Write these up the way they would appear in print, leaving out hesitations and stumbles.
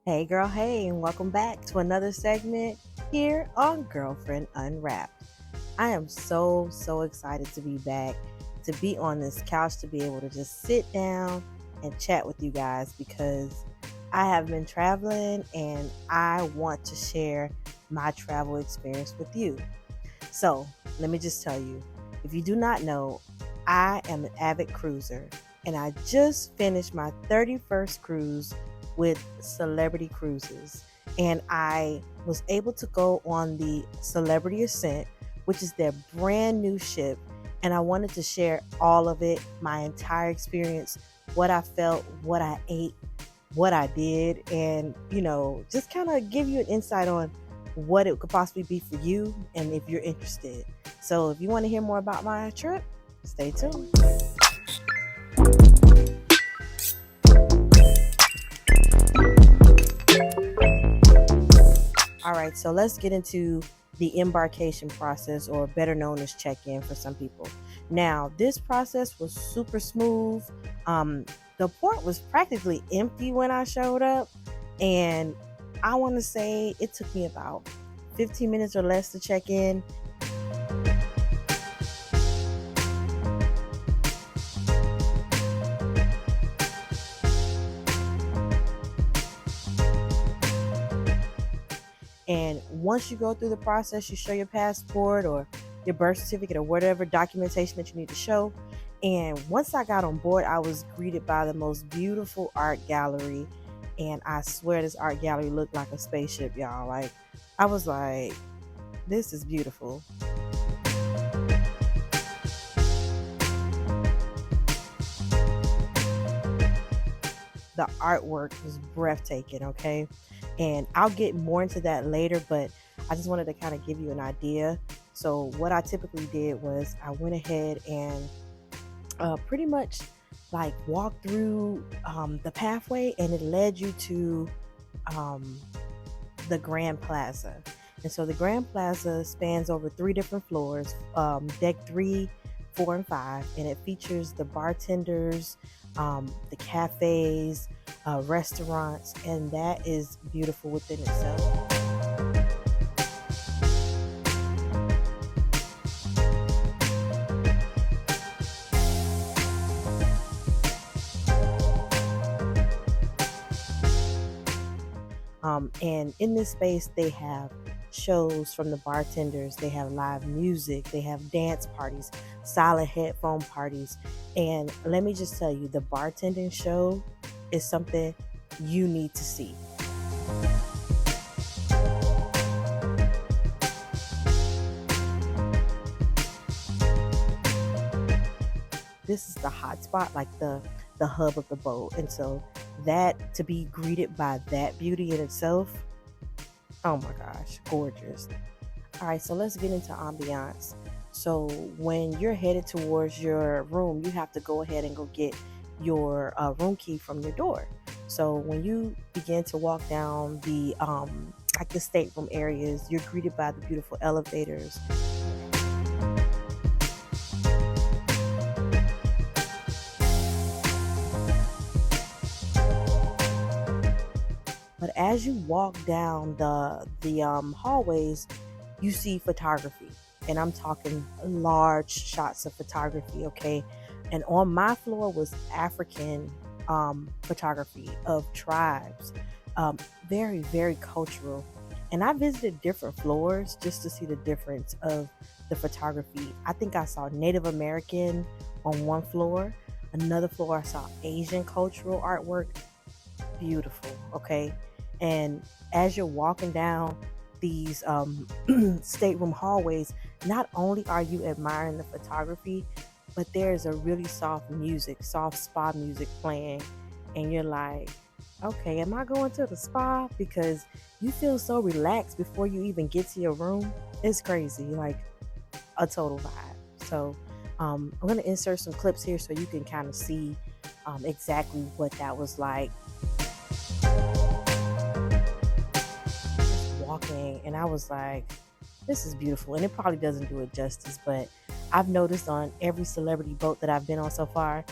Hey girl, hey, and welcome back to another segment here on Girlfriend Unwrapped. I am so excited to be back, to be on this couch, to be able to just sit down and chat with you guys because I have been traveling and I want to share my travel experience with you. So, let me just tell you, if you do not know, I am an avid cruiser and I just finished my 31st cruise with Celebrity Cruises. And I was able to go on the Celebrity Ascent, which is their brand new ship. And I wanted to share all of it, my entire experience, what I felt, what I ate, what I did, and, just kind of give you an insight on what it could possibly be for you and if you're interested. So if you want to hear more about my trip, stay tuned. All right, so let's get into the embarkation process, or better known as check-in for some people. Now, this process was super smooth. The port was practically empty when I showed up, and I want to say it took me about 15 minutes or less to check in. And once you go through the process, you show your passport or your birth certificate or whatever documentation that you need to show. And once I got on board, I was greeted by the most beautiful art gallery. And I swear this art gallery looked like a spaceship, y'all. Like, I was like, this is beautiful. The artwork was breathtaking, okay? And I'll get more into that later, but I just wanted to kind of give you an idea. So what I typically did was I went ahead and pretty much like walked through the pathway, and it led you to um, the Grand Plaza. And so the Grand Plaza spans over three different floors, deck 3, 4, and 5, and it features the bartenders, the cafes, restaurants, and that is beautiful within itself. And in this space, they have shows from the bartenders, they have live music, they have dance parties, silent headphone parties. And let me just tell you, the bartending show is something you need to see. This is the hot spot, like the hub of the boat. And so that, to be greeted by that beauty in itself, oh my gosh, gorgeous. All right, so let's get into ambiance. So when you're headed towards your room, you have to go ahead and go get your room key from your door. So when you begin to walk down the like the stateroom areas, you're greeted by the beautiful elevators. But as you walk down the hallways, you see photography, and I'm talking large shots of photography. Okay, and on my floor was African photography of tribes, very cultural. And I visited different floors just to see the difference of the photography. I think I saw Native American on one floor. Another floor I saw Asian cultural artwork. Beautiful. Okay, and as you're walking down these stateroom hallways, not only are you admiring the photography, but there's a really soft spa music playing, and you're like, okay, am I going to the spa? Because you feel so relaxed before you even get to your room. It's crazy, like a total vibe. So I'm going to insert some clips here so you can kind of see exactly what that was like. Walking, and I was like, this is beautiful. And it probably doesn't do it justice, but I've noticed on every celebrity boat that I've been on so far,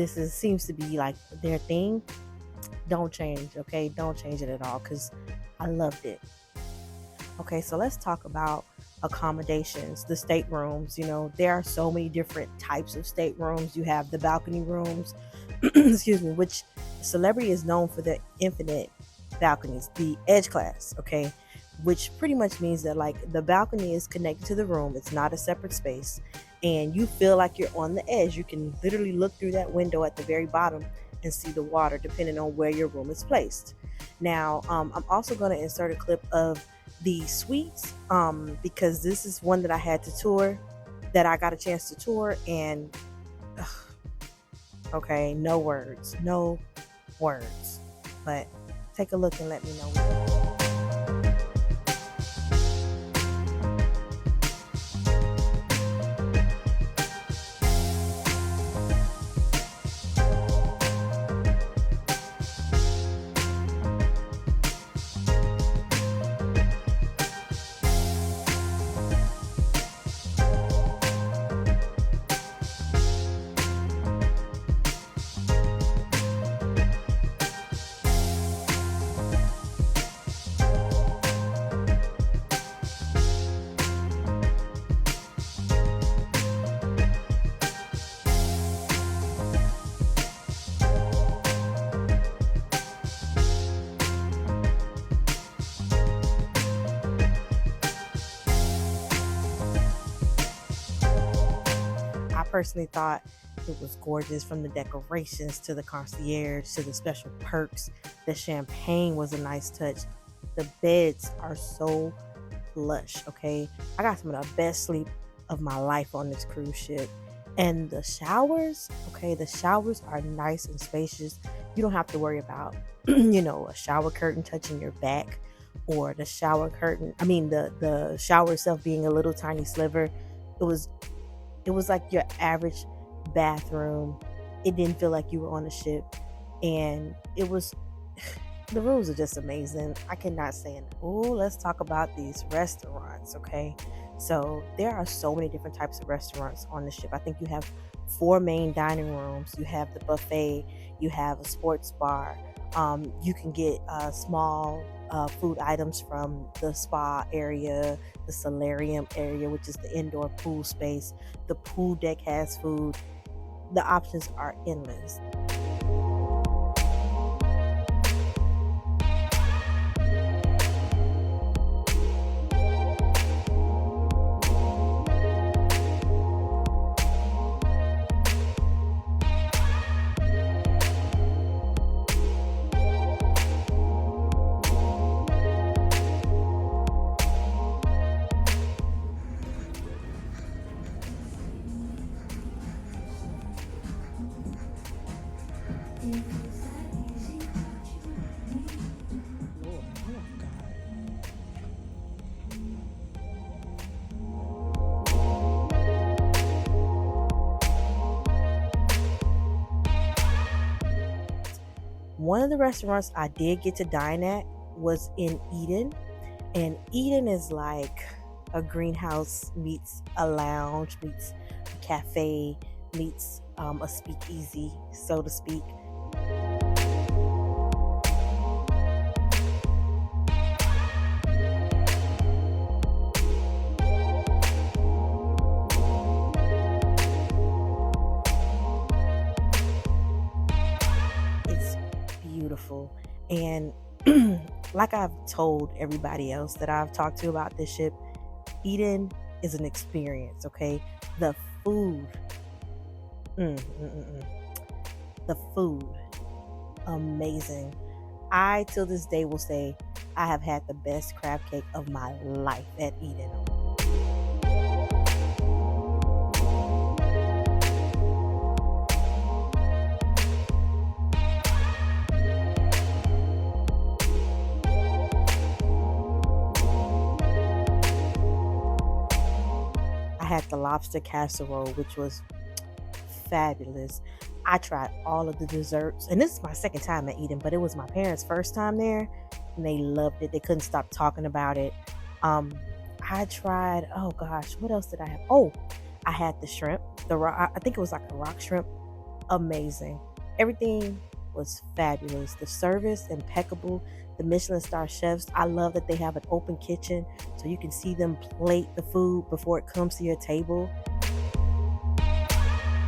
seems to be like their thing. Don't change, okay? Don't change it at all because I loved it. Okay, so let's talk about accommodations, the staterooms. There are so many different types of staterooms. You have the balcony rooms, excuse me, which Celebrity is known for the infinite balconies, the edge class, okay? Which pretty much means that like the balcony is connected to the room, it's not a separate space, and you feel like you're on the edge. You can literally look through that window at the very bottom and see the water depending on where your room is placed. Now, I'm also going to insert a clip of the suites because this is one that I had to tour, that I got a chance to tour, and okay, no words, no words. But take a look and let me know. I personally thought it was gorgeous, from the decorations to the concierge to the special perks. The champagne was a nice touch. The beds are so plush, okay? I got some of the best sleep of my life on this cruise ship. And the showers, okay, the showers are nice and spacious. You don't have to worry about, a shower curtain touching your back, or the shower curtain, the shower itself being a little tiny sliver. It was it was like your average bathroom. It didn't feel like you were on a ship. And it was, the rooms are just amazing. I cannot say enough. Oh, let's talk about these restaurants, okay? So there are so many different types of restaurants on the ship. I think you have 4 main dining rooms. You have the buffet. You have a sports bar. You can get small food items from the spa area, the solarium area, which is the indoor pool space. The pool deck has food. The options are endless. Lord, oh God. One of the restaurants I did get to dine at was in Eden. And Eden is like a greenhouse meets a lounge, meets a cafe, meets a speakeasy, so to speak. It's beautiful. And like I've told everybody else that I've talked to about this ship, Eden is an experience, okay? The food, mm. The food, amazing. I, till this day, will say I have had the best crab cake of my life at Eden. I had the lobster casserole, which was fabulous. I tried all of the desserts, and this is my second time at Eden, but it was my parents' first time there, and they loved it. They couldn't stop talking about it. Um, I tried. Oh gosh, what else did I have? Oh, I had the shrimp. I think it was like a rock shrimp. Amazing. Everything was fabulous. The service, impeccable. The Michelin star chefs, I love that they have an open kitchen so you can see them plate the food before it comes to your table.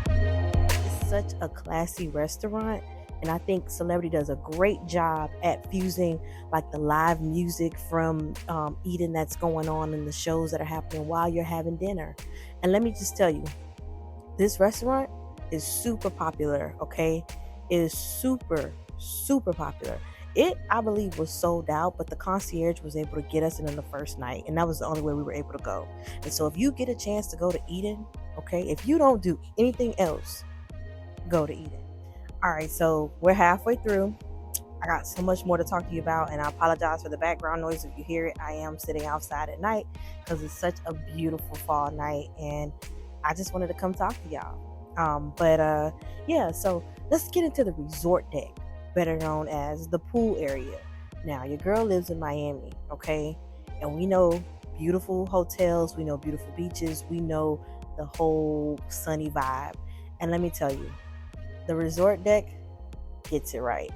It's such a classy restaurant, and I think Celebrity does a great job at fusing like the live music from eating that's going on in the shows that are happening while you're having dinner. And let me just tell you, this restaurant is super popular, okay? It is super, super popular. It, I believe, was sold out, but the concierge was able to get us in on the first night, and that was the only way we were able to go. And so if you get a chance to go to Eden, okay, if you don't do anything else, go to Eden. All right, so we're halfway through. I got so much more to talk to you about, and I apologize for the background noise if you hear it. I am sitting outside at night because it's such a beautiful fall night, and I just wanted to come talk to y'all. Yeah, so let's get into the resort deck, better known as the pool area. Now, your girl lives in Miami, okay? And we know beautiful hotels, we know beautiful beaches, we know the whole sunny vibe. And let me tell you, the resort deck gets it right.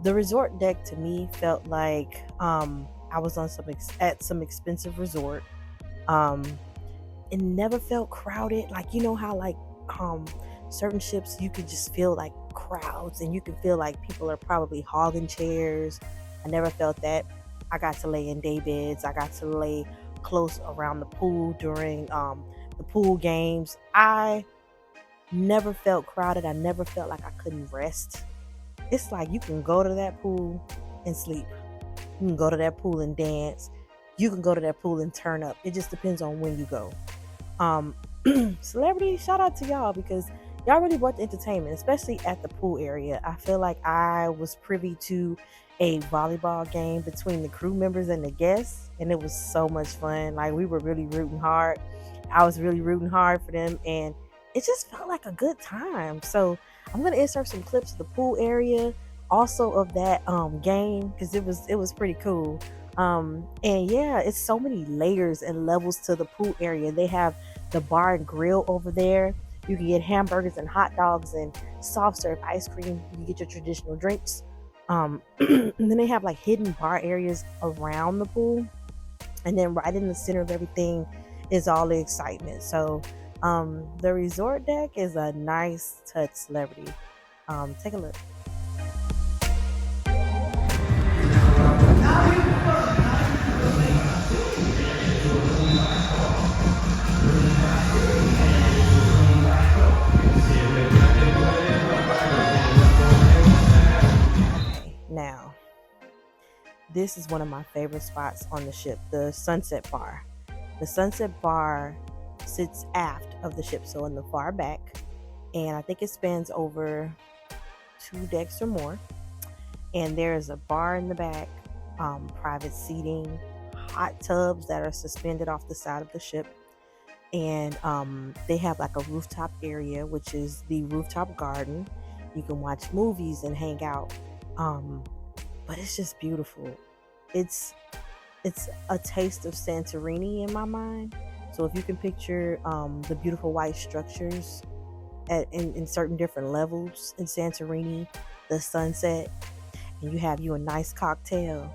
The resort deck to me felt like I was on at some expensive resort. Um, it never felt crowded. Like, you know how like certain ships you could just feel like crowds, and you can feel like people are probably hogging chairs. I never felt that. I got to lay in day beds. I got to lay close around the pool during the pool games. I never felt crowded. I never felt like I couldn't rest. It's like you can go to that pool and sleep. You can go to that pool and dance. You can go to that pool and turn up. It just depends on when you go. Um, Celebrity, shout out to y'all because y'all really brought the entertainment, especially at the pool area. I feel like I was privy to a volleyball game between the crew members and the guests, and it was so much fun. Like, we were really rooting hard. I was really rooting hard for them, and it just felt like a good time. So I'm gonna insert some clips of the pool area, also of that game, because it was pretty cool. And yeah, it's so many layers and levels to the pool area. They have the bar and grill over there. You can get hamburgers and hot dogs and soft serve ice cream. You can get your traditional drinks. And then they have like hidden bar areas around the pool. And then right in the center of everything is all the excitement. So the resort deck is a nice touch, Celebrity. Take a look. Now, this is one of my favorite spots on the ship, the Sunset Bar. The Sunset Bar sits aft of the ship, so in the far back, and I think it spans over 2 decks or more. And there is a bar in the back, private seating, hot tubs that are suspended off the side of the ship, and they have like a rooftop area, which is the rooftop garden. You can watch movies and hang out. But it's just beautiful. It's a taste of Santorini in my mind. So if you can picture the beautiful white structures in certain different levels in Santorini, the sunset, and you have a nice cocktail,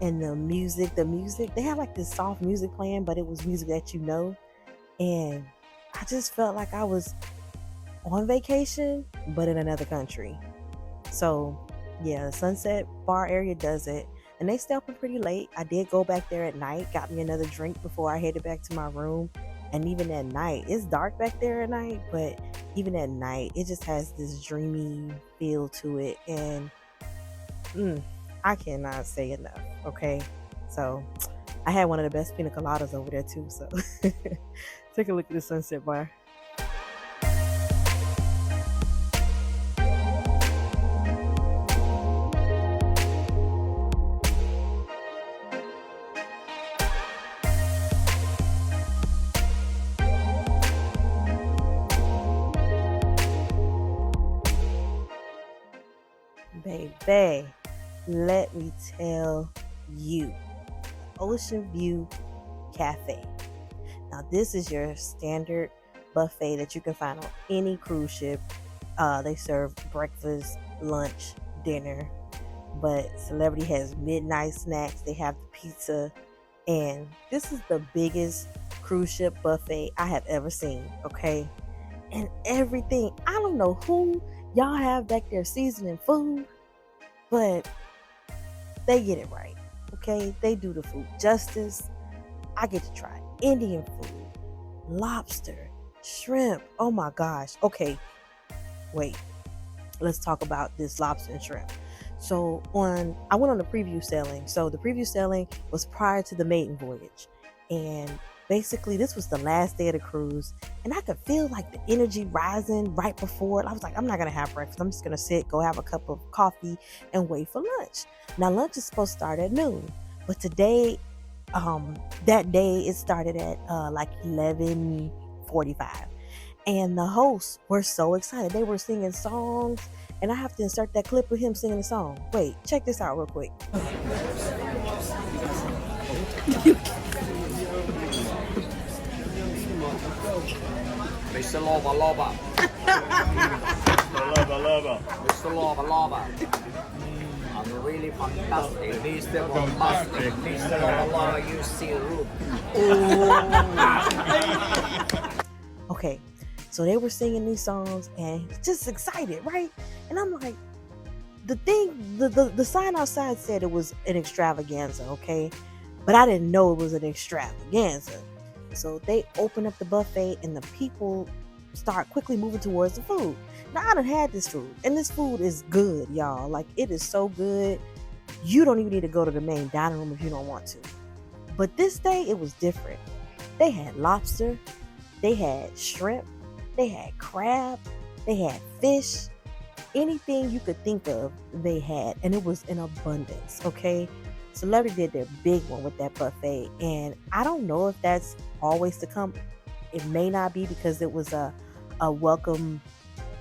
and the music, they have like this soft music playing, but it was music that you know. And I just felt like I was on vacation, but in another country. So yeah, the Sunset Bar area does it. And they stay open pretty late. I did go back there at night, got me another drink before I headed back to my room. And even at night, it's dark back there at night, but even at night, it just has this dreamy feel to it. And I cannot say enough, okay? So I had one of the best pina coladas over there too. So take a look at the Sunset Bar. Baby, let me tell you, Ocean View Cafe. Now, this is your standard buffet that you can find on any cruise ship. They serve breakfast, lunch, dinner, but Celebrity has midnight snacks. They have the pizza, and this is the biggest cruise ship buffet I have ever seen. Okay, and everything. I don't know who y'all have back there seasoning food, but they get it right. Okay, they do the food justice. I get to try Indian food, lobster, shrimp. Oh my gosh. Okay, wait. Let's talk about this lobster and shrimp. So I went on a preview sailing. So the preview sailing was prior to the maiden voyage. And basically this was the last day of the cruise. And I could feel like the energy rising right before it. I was like, I'm not gonna have breakfast. I'm just gonna sit, go have a cup of coffee and wait for lunch. Now lunch is supposed to start at noon. But today, that day it started at like 11:45. And the hosts were so excited. They were singing songs, and I have to insert that clip of him singing the song. Wait, check this out real quick. Mr. Lover Lover. Mr. Lover Lover. I'm really fantastic. Mr. Bombastic. Mr. Lover Lover, you see room. Okay, so they were singing these songs and just excited, right? And I'm like, the sign outside said it was an extravaganza, okay? But I didn't know it was an extravaganza. So they open up the buffet and the people start quickly moving towards the food. Now I done had this food, and this food is good, y'all. Like, it is so good. You don't even need to go to the main dining room if you don't want to. But this day it was different. They had lobster, they had shrimp, they had crab, they had fish. Anything you could think of, they had, and it was in abundance, okay? Celebrity did their big one with that buffet, and I don't know if that's always to come. It may not be, because it was a welcome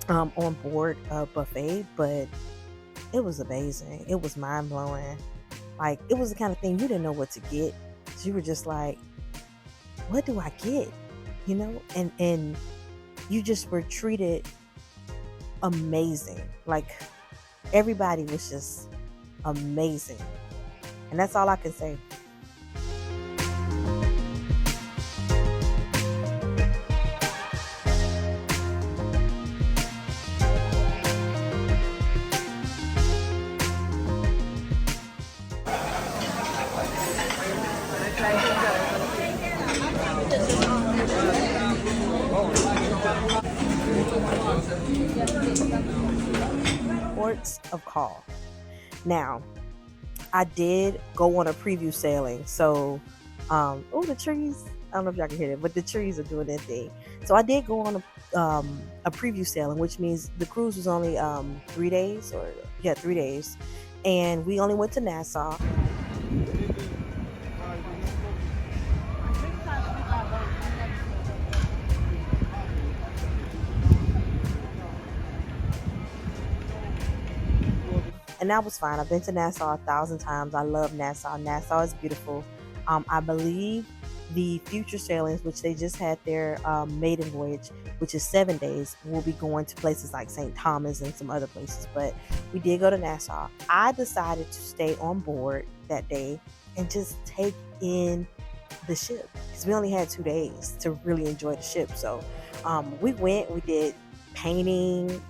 on board buffet, but it was amazing. It was mind-blowing. Like, it was the kind of thing you didn't know what to get. So you were just like, what do I get? You know, and you just were treated amazing. Like, everybody was just amazing. And that's all I can say. Ports of call. Now, I did go on a preview sailing. So, the trees, I don't know if y'all can hear it, but the trees are doing their thing. So I did go on a preview sailing, which means the cruise was only 3 days, 3 days. And we only went to Nassau. And that was fine. I've been to Nassau 1,000 times. I love Nassau. Nassau is beautiful. I believe the future sailings, which they just had their maiden voyage, which is 7 days, will be going to places like St. Thomas and some other places. But we did go to Nassau. I decided to stay on board that day and just take in the ship, because we only had 2 days to really enjoy the ship. So we did painting.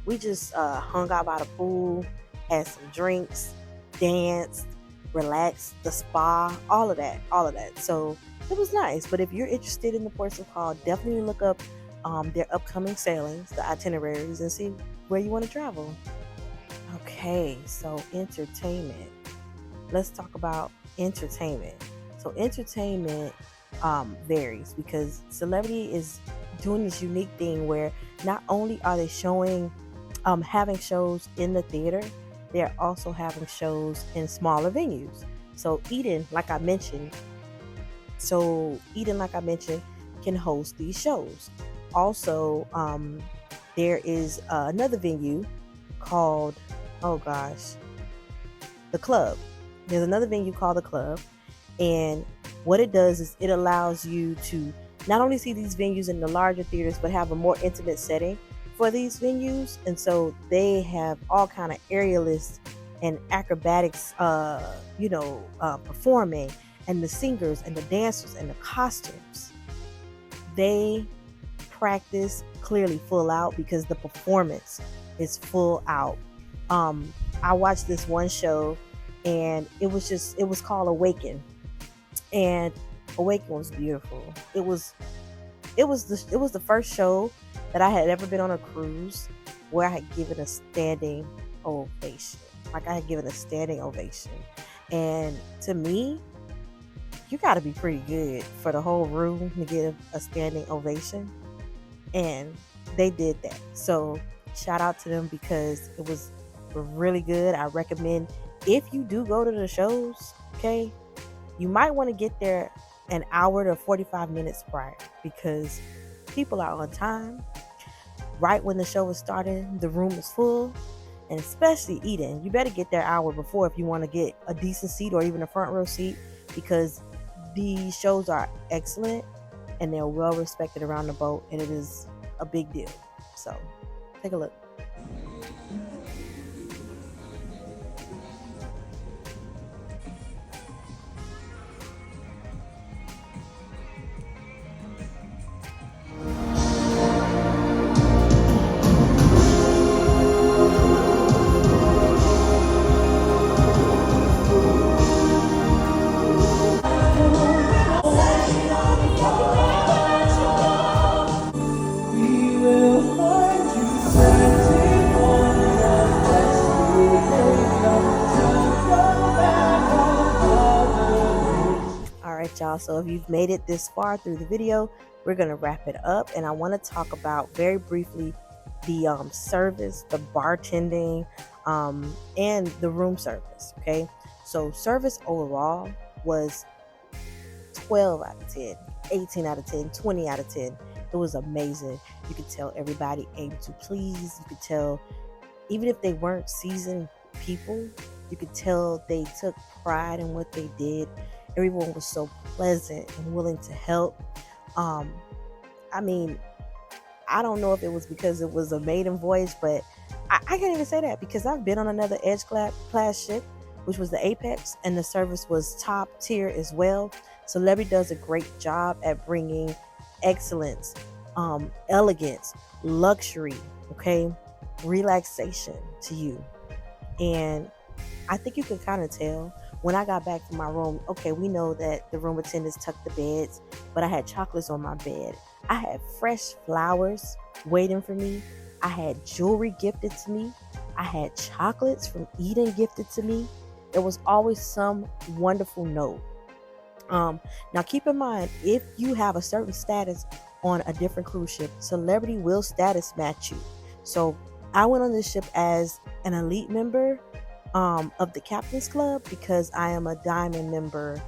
We just hung out by the pool, had some drinks, danced, relaxed, the spa, all of that. So it was nice. But if you're interested in the ports of call, definitely look up their upcoming sailings, the itineraries, and see where you want to travel. Okay, so entertainment. Let's talk about entertainment. So entertainment varies, because Celebrity is doing this unique thing where not only are they having shows in the theater, they're also having shows in smaller venues. So Eden, like I mentioned, can host these shows. Also, there is another venue called Oh gosh, the club. There's another venue called the club, and what it does is it allows you to not only see these venues in the larger theaters, but have a more intimate setting for these venues. And so they have all kind of aerialists and acrobatics, performing, and the singers and the dancers and the costumes. They practice clearly full out because the performance is full out. Um, I watched this one show, and it was called Awaken, and Awaken was beautiful. It was the first show that I had ever been on a cruise where I had given a standing ovation. Like I had given a standing ovation, and to me, you got to be pretty good for the whole room to give a standing ovation, and they did that. So shout out to them because it was really good. I recommend, if you do go to the shows, okay, you might want to get there an hour to 45 minutes prior, because people are on time. Right when the show is starting, the room is full, and especially eating. You better get there an hour before if you want to get a decent seat or even a front row seat, because these shows are excellent and they're well respected around the boat, and it is a big deal. So take a look. All right, y'all. So if you've made it this far through the video, we're going to wrap it up. And I want to talk about very briefly the service, the bartending, and the room service. Okay. So service overall was 12 out of 10, 18 out of 10, 20 out of 10. It was amazing. You could tell everybody aimed to please. You could tell, even if they weren't seasoned people, you could tell they took pride in what they did. Everyone was so pleasant and willing to help. Um, I mean, I don't know if it was because it was a maiden voyage, but I can't even say that because I've been on another Edge class ship, which was the Apex, and the service was top tier as well. Celebrity does a great job at bringing excellence, elegance, luxury, okay, relaxation to you. And I think you can kind of tell when I got back from my room. Okay, we know that the room attendants tucked the beds, but I had chocolates on my bed. I had fresh flowers waiting for me. I had jewelry gifted to me. I had chocolates from Eden gifted to me. There was always some wonderful note. Now keep in mind, if you have a certain status on a different cruise ship, Celebrity will status match you. So I went on this ship as an elite member of the Captain's Club because I am a diamond member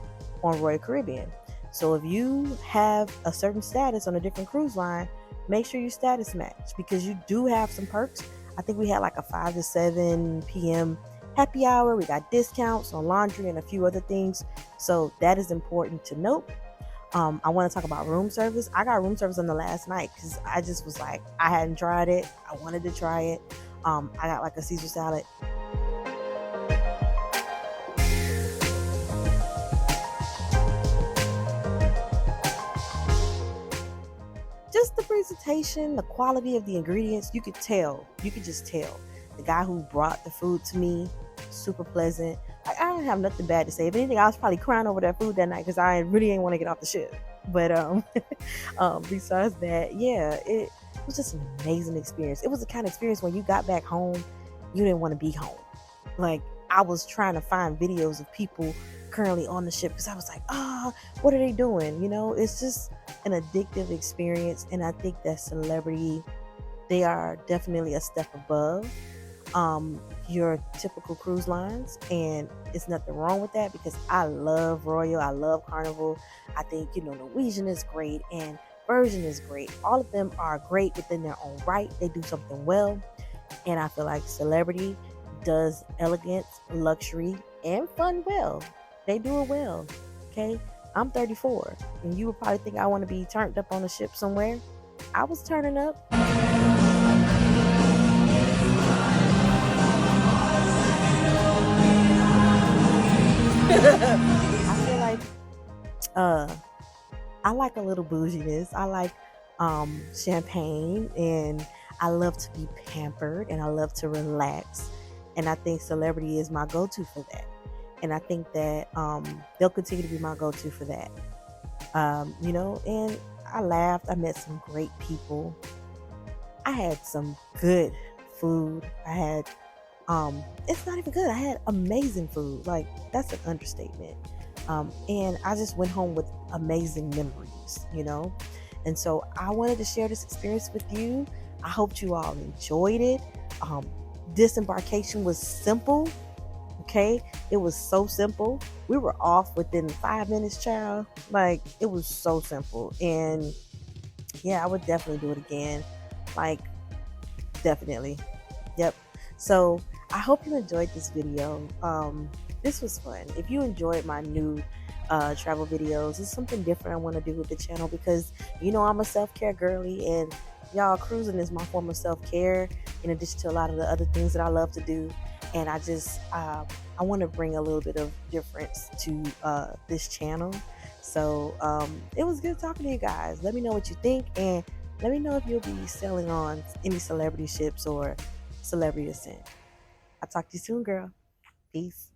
on Royal Caribbean. So if you have a certain status on a different cruise line, make sure you status match because you do have some perks. I think we had like a 5 to 7 p.m. happy hour. We got discounts on laundry and a few other things. So that is important to note. I want to talk about room service. I got room service on the last night because I just was like, I hadn't tried it. I wanted to try it. I got like a Caesar salad. Just the presentation, the quality of the ingredients, you could tell. You could just tell. The guy who brought the food to me, super pleasant. Like, I didn't have nothing bad to say. If anything, I was probably crying over that food that night because I really didn't want to get off the ship. But besides that, yeah, it was just an amazing experience. It was the kind of experience when you got back home, you didn't want to be home. Like, I was trying to find videos of people currently on the ship because I was like, what are they doing? You know, it's just an addictive experience. And I think that Celebrity, they are definitely a step above your typical cruise lines, and it's nothing wrong with that because I love Royal, I love Carnival. I think, you know, Norwegian is great and Virgin is great. All of them are great within their own right. They do something well, and I feel like Celebrity, does elegance, luxury, and fun well. They do it well. Okay. I'm 34, and you would probably think I want to be turned up on a ship somewhere. I was turning up. I feel like uh I like a little bouginess. I like champagne, and I love to be pampered, and I love to relax. And I think celebrity is my go-to for that. And I think that they'll continue to be my go-to for that. And I laughed. I met some great people. I had some good food. I had it's not even good. I had amazing food. Like, that's an understatement. And I just went home with amazing memories. And so I wanted to share this experience with you. I hope you all enjoyed it. Um, Disembarkation was simple. Okay, it was so simple. We were off within 5 minutes, child. Like, it was so simple. And yeah, I would definitely do it again. Like, definitely. Yep. So I hope you enjoyed this video. This was fun. If you enjoyed my new travel videos, it's something different I want to do with the channel, because I'm a self-care girly, and y'all, cruising is my form of self-care, in addition to a lot of the other things that I love to do. And I want to bring a little bit of difference to this channel. So it was good talking to you guys. Let me know what you think, and let me know if you'll be sailing on any celebrity ships or celebrity ascent. I'll talk to you soon, girl. Peace.